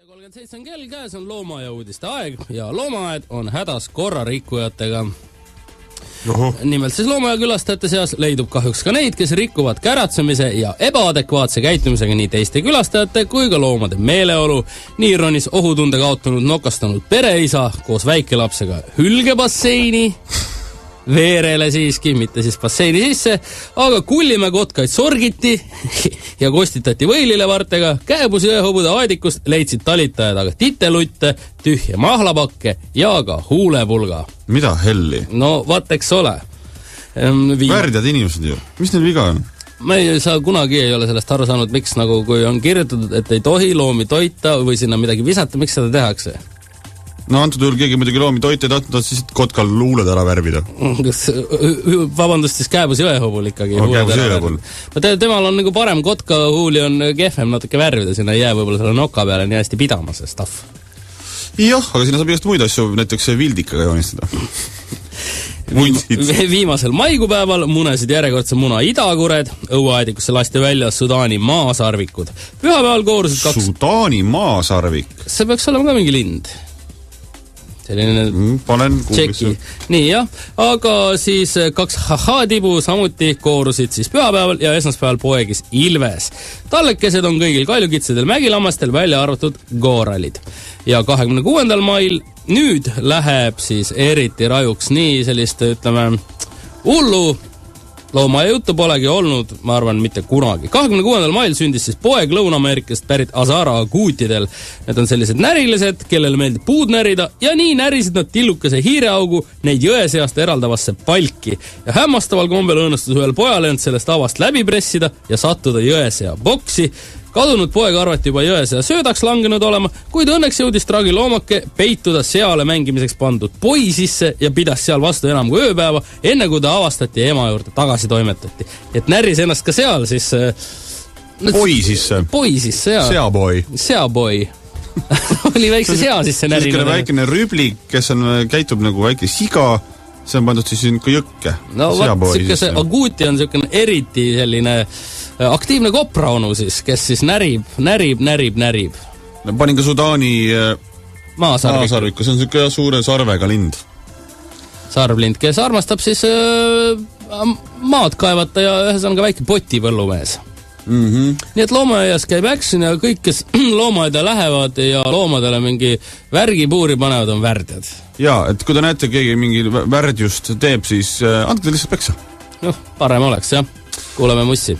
37 on kell, käes on loomaaia uudiste aeg ja loomaaed on hädas korrarikkujatega. Nimelt siis loomaaia külastajate seas leidub kahjuks ka neid, kes rikuvad käratsemise ja ebaadekvaatse käitumisega nii teiste külastajate kui ka loomade meeleolu. Nii ronis ohutunde kaotanud nokastanud pereisa koos väikelapsega hülgebasseini, veerele siiski, mitte siis basseini sisse, aga Kullimäe kotkaid sorgiti ja kostitati võililevartega, käebusi jõehobude aedikust leidsid talitajad aga titelutte, tühje mahlapakke ja ka huulepulga. Mida helli? No vaat eks ole. Värdjad inimesed ju. Mis neil viga on? Ma ei saa kunagi ei ole sellest aru saanud, miks nagu kui on kirjutatud, et ei tohi loomi toita või sinna midagi visata, miks seda tehakse? No antud juhul keegi muidugi loomi toita ei tahtnud, siis kotkal luuled ära värvida. Vabandust, siis käebus jõehobul ikkagi. Käebus jõehobul. Temal on nagu parem kotka huuli on kehvem natuke värvida, sinna ei jää võib-olla selle noka peale nii hästi pidama see stuff. Jah, aga sinna saab igast muid asju, näiteks vildikaga joonistada. Viimasel maikupäeval munesid järjekordse muna idakured, õuaedikusse lasti välja Sudaani maasarvikud. Pühapäeval koorusid Sudaani maasarvik? See peaks olema ka mingi lind. Panen kuulisse. Nii jah, aga siis 2 ha-ha-tibu samuti koorusid siis pühapäeval ja esmaspäeval poegis Ilves. Tallekesed on kõigil kaljukitsedel mägilammastel välja arvatud gooralid. Ja 26. mail nüüd läheb siis eriti rajuks nii sellist, ütleme, hullu loomaaia juttu polegi olnud, ma arvan, mitte kunagi. 26. mail sündis siis poeg Lõuna-Ameerikast pärit Azara aguutidel. Need on sellised närilised, kellele meeldib puud närida ja nii närisid nad tillukese hiireaugu neid jõe seast eraldavasse palki. Ja hämmastaval kombel õnnestus ühel pojal end sellest avast läbi pressida ja sattuda jõesea boksi. Kadunud poeg arvati juba jõesea söödaks langenud olema, kuid õnneks jõudis tragiloomake peituda seale mängimiseks pandud poi sisse ja pidas seal vastu enam kui ööpäeva, enne kui ta avastati ja ema juurde tagasi toimetati. Et näris ennast ka seal, siis... Poi sisse? Poi sisse, jaa. Seapoi? Seapoi. Oli väikse sea sisse närinud. See väikene rüblik, kes käitub nagu väike siga, see on pandud siis ka jõkke. No see aguuti on selline eriti selline... aktiivne kopraonu siis, kes siis närib. Panin ka Sudaani maasarviku. See on selline suure sarvega lind. Sarvlind, kes armastab siis maad kaevata ja ühesõnaga väike potipõllumees. Nii et loomaaias käib action ja kõik, kes loomaaida lähevad ja loomadele mingi värgipuuri panevad, on värdjad. Jaa, et kui te näete, keegi mingi värdjust teeb, siis andke lihtsalt peksa. Parem oleks, jah. Kuuleme mussi.